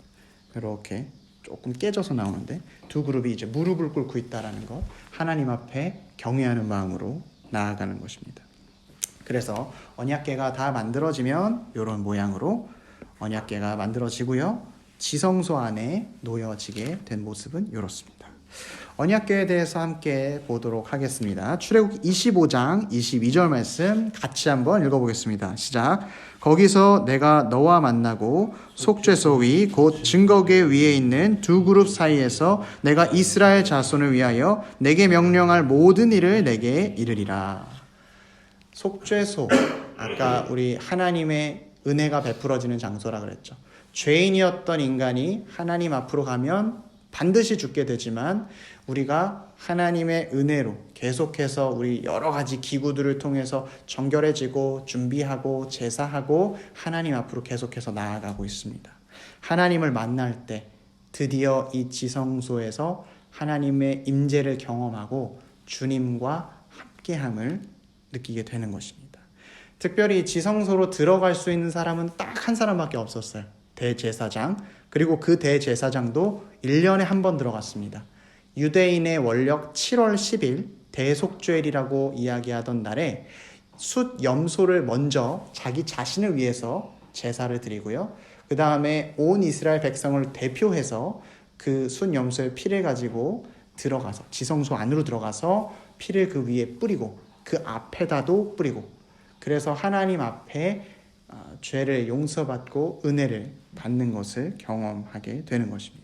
[SPEAKER 1] 이렇게 조금 깨져서 나오는데 두 그룹이 이제 무릎을 꿇고 있다라는 것, 하나님 앞에 경외하는 마음으로 나아가는 것입니다. 그래서 언약궤가 다 만들어지면 이런 모양으로 언약궤가 만들어지고요. 지성소 안에 놓여지게 된 모습은 이렇습니다. 언약궤에 대해서 함께 보도록 하겠습니다. 출애굽기 25장 22절 말씀 같이 한번 읽어보겠습니다. 시작. 거기서 내가 너와 만나고 속죄소 위 곧 증거궤 위에 있는 두 그룹 사이에서 내가 이스라엘 자손을 위하여 내게 명령할 모든 일을 내게 이르리라. 속죄소, 아까 우리 하나님의 은혜가 베풀어지는 장소라 그랬죠. 죄인이었던 인간이 하나님 앞으로 가면 반드시 죽게 되지만 우리가 하나님의 은혜로 계속해서 우리 여러 가지 기구들을 통해서 정결해지고 준비하고 제사하고 하나님 앞으로 계속해서 나아가고 있습니다. 하나님을 만날 때 드디어 이 지성소에서 하나님의 임재를 경험하고 주님과 함께함을 느끼게 되는 것입니다. 특별히 지성소로 들어갈 수 있는 사람은 딱 한 사람밖에 없었어요. 대제사장. 그리고 그 대제사장도 1년에 한 번 들어갔습니다. 유대인의 원력 7월 10일 대속죄일이라고 이야기하던 날에 숫 염소를 먼저 자기 자신을 위해서 제사를 드리고요. 그 다음에 온 이스라엘 백성을 대표해서 그 숫 염소의 피를 가지고 들어가서 지성소 안으로 들어가서 피를 그 위에 뿌리고 그 앞에다도 뿌리고 그래서 하나님 앞에 죄를 용서받고 은혜를 받는 것을 경험하게 되는 것입니다.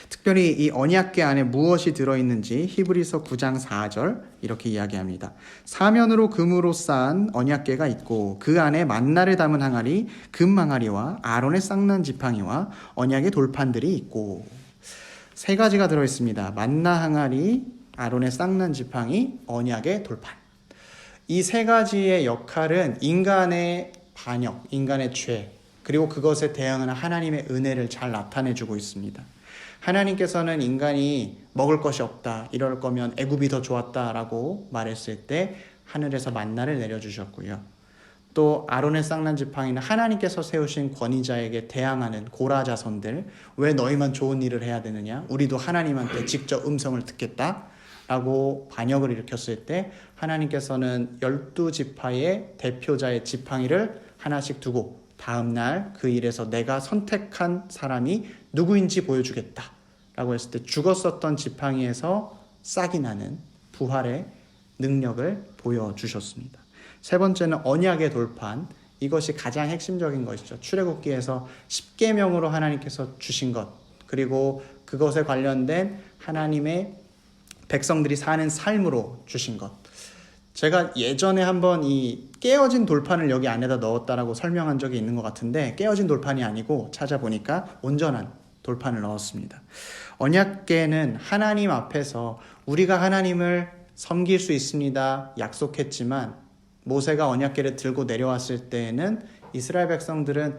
[SPEAKER 1] 특별히 이 언약궤 안에 무엇이 들어있는지 히브리서 9장 4절 이렇게 이야기합니다. 사면으로 금으로 쌓은 언약궤가 있고 그 안에 만나를 담은 항아리, 금 항아리와 아론의 쌍난 지팡이와 언약의 돌판들이 있고 세 가지가 들어있습니다. 만나 항아리, 아론의 쌍난 지팡이, 언약의 돌판. 이 세 가지의 역할은 인간의 반역, 인간의 죄, 그리고 그것에 대응하는 하나님의 은혜를 잘 나타내주고 있습니다. 하나님께서는 인간이 먹을 것이 없다, 이럴 거면 애굽이 더 좋았다라고 말했을 때 하늘에서 만나를 내려주셨고요. 또 아론의 쌍난 지팡이는 하나님께서 세우신 권위자에게 대항하는 고라 자손들, 왜 너희만 좋은 일을 해야 되느냐? 우리도 하나님한테 직접 음성을 듣겠다. 라고 반역을 일으켰을 때 하나님께서는 12지파의 대표자의 지팡이를 하나씩 두고 다음날 그 일에서 내가 선택한 사람이 누구인지 보여주겠다 라고 했을 때 죽었었던 지팡이에서 싹이 나는 부활의 능력을 보여주셨습니다. 세 번째는 언약의 돌판, 이것이 가장 핵심적인 것이죠. 출애굽기에서 10계명으로 하나님께서 주신 것, 그리고 그것에 관련된 하나님의 백성들이 사는 삶으로 주신 것. 제가 예전에 한번 이 깨어진 돌판을 여기 안에다 넣었다라고 설명한 적이 있는 것 같은데 깨어진 돌판이 아니고 찾아보니까 온전한 돌판을 넣었습니다. 언약궤는 하나님 앞에서 우리가 하나님을 섬길 수 있습니다 약속했지만 모세가 언약궤를 들고 내려왔을 때에는 이스라엘 백성들은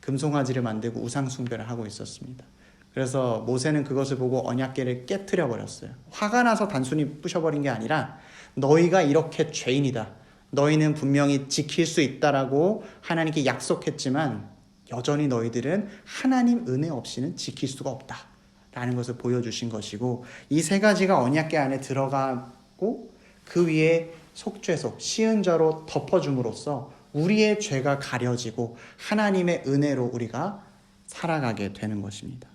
[SPEAKER 1] 금송아지를 만들고 우상 숭배를 하고 있었습니다. 그래서 모세는 그것을 보고 언약궤를 깨트려 버렸어요. 화가 나서 단순히 부셔버린 게 아니라 너희가 이렇게 죄인이다. 너희는 분명히 지킬 수 있다라고 하나님께 약속했지만 여전히 너희들은 하나님 은혜 없이는 지킬 수가 없다라는 것을 보여주신 것이고 이 세 가지가 언약궤 안에 들어가고 그 위에 속죄소, 시은자로 덮어줌으로써 우리의 죄가 가려지고 하나님의 은혜로 우리가 살아가게 되는 것입니다.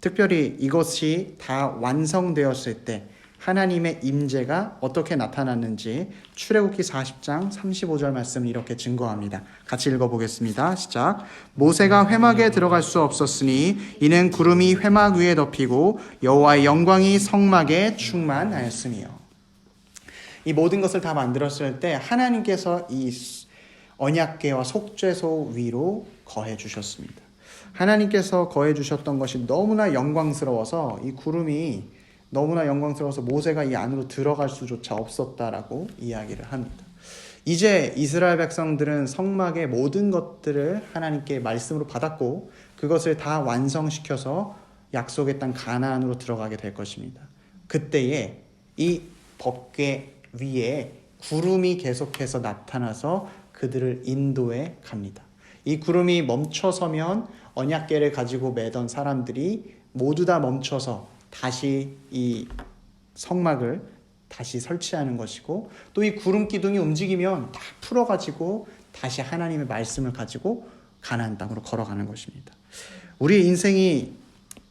[SPEAKER 1] 특별히 이것이 다 완성되었을 때 하나님의 임재가 어떻게 나타났는지 출애굽기 40장 35절 말씀을 이렇게 증거합니다. 같이 읽어보겠습니다. 시작. 모세가 회막에 들어갈 수 없었으니 이는 구름이 회막 위에 덮이고 여호와의 영광이 성막에 충만하였으며. 이 모든 것을 다 만들었을 때 하나님께서 이 언약궤와 속죄소 위로 거해 주셨습니다. 하나님께서 거해 주셨던 것이 너무나 영광스러워서 이 구름이 너무나 영광스러워서 모세가 이 안으로 들어갈 수조차 없었다라고 이야기를 합니다. 이제 이스라엘 백성들은 성막의 모든 것들을 하나님께 말씀으로 받았고 그것을 다 완성시켜서 약속의 땅 가나안으로 들어가게 될 것입니다. 그때에 이 법궤 위에 구름이 계속해서 나타나서 그들을 인도해 갑니다. 이 구름이 멈춰서면 언약궤를 가지고 매던 사람들이 모두 다 멈춰서 다시 이 성막을 다시 설치하는 것이고 또 이 구름 기둥이 움직이면 다 풀어가지고 다시 하나님의 말씀을 가지고 가나안 땅으로 걸어가는 것입니다. 우리의 인생이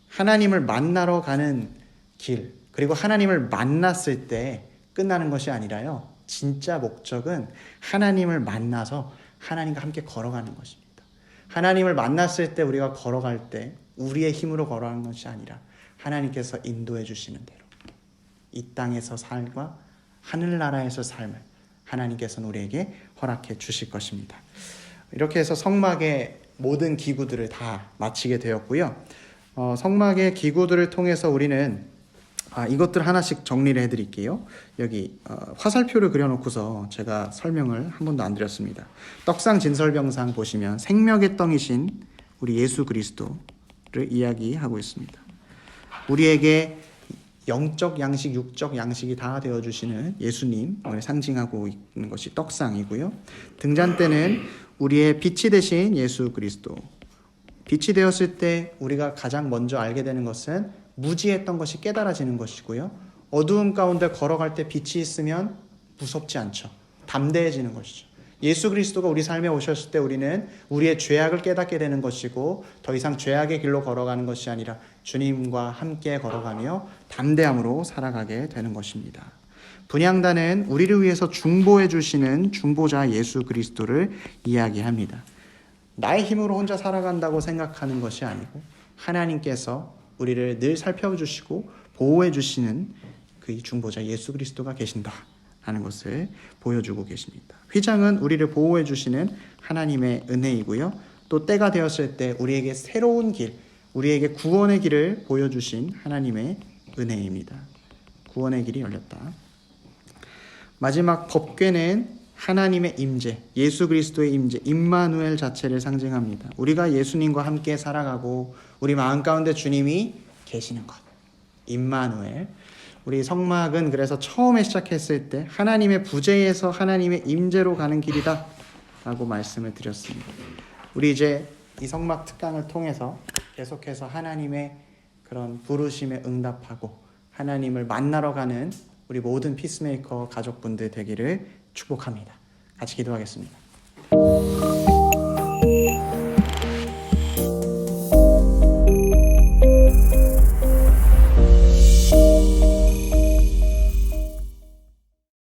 [SPEAKER 1] 하나님을 만나러 가는 길 그리고 하나님을 만났을 때 끝나는 것이 아니라요. 진짜 목적은 하나님을 만나서 하나님과 함께 걸어가는 것입니다. 하나님을 만났을 때 우리가 걸어갈 때 우리의 힘으로 걸어가는 것이 아니라 하나님께서 인도해 주시는 대로 이 땅에서 삶과 하늘나라에서 삶을 하나님께서는 우리에게 허락해 주실 것입니다. 이렇게 해서 성막의 모든 기구들을 다 마치게 되었고요. 성막의 기구들을 통해서 우리는 이것들 하나씩 정리를 해드릴게요. 여기 화살표를 그려놓고서 제가 설명을 한 번도 안 드렸습니다. 떡상 진설병상 보시면 생명의 떡이신 우리 예수 그리스도를 이야기하고 있습니다. 우리에게 영적 양식, 육적 양식이 다 되어주시는 예수님을 상징하고 있는 것이 떡상이고요. 등잔대는 우리의 빛이 되신 예수 그리스도. 빛이 되었을 때 우리가 가장 먼저 알게 되는 것은 무지했던 것이 깨달아지는 것이고요. 어두움 가운데 걸어갈 때 빛이 있으면 무섭지 않죠. 담대해지는 것이죠. 예수 그리스도가 우리 삶에 오셨을 때 우리는 우리의 죄악을 깨닫게 되는 것이고 더 이상 죄악의 길로 걸어가는 것이 아니라 주님과 함께 걸어가며 담대함으로 살아가게 되는 것입니다. 분향단은 우리를 위해서 중보해 주시는 중보자 예수 그리스도를 이야기합니다. 나의 힘으로 혼자 살아간다고 생각하는 것이 아니고 하나님께서 우리를 늘 살펴주시고 보호해 주시는 그 중보자 예수 그리스도가 계신다 하는 것을 보여주고 계십니다. 휘장은 우리를 보호해 주시는 하나님의 은혜이고요. 또 때가 되었을 때 우리에게 새로운 길, 우리에게 구원의 길을 보여주신 하나님의 은혜입니다. 구원의 길이 열렸다. 마지막 법궤는 하나님의 임재, 예수 그리스도의 임재, 임마누엘 자체를 상징합니다. 우리가 예수님과 함께 살아가고 우리 마음 가운데 주님이 계시는 것. 임마누엘. 우리 성막은 그래서 처음에 시작했을 때 하나님의 부재에서 하나님의 임재로 가는 길이다 라고 말씀을 드렸습니다. 우리 이제 이 성막 특강을 통해서 계속해서 하나님의 그런 부르심에 응답하고 하나님을 만나러 가는 우리 모든 피스메이커 가족분들 되기를 축복합니다. 같이 기도하겠습니다.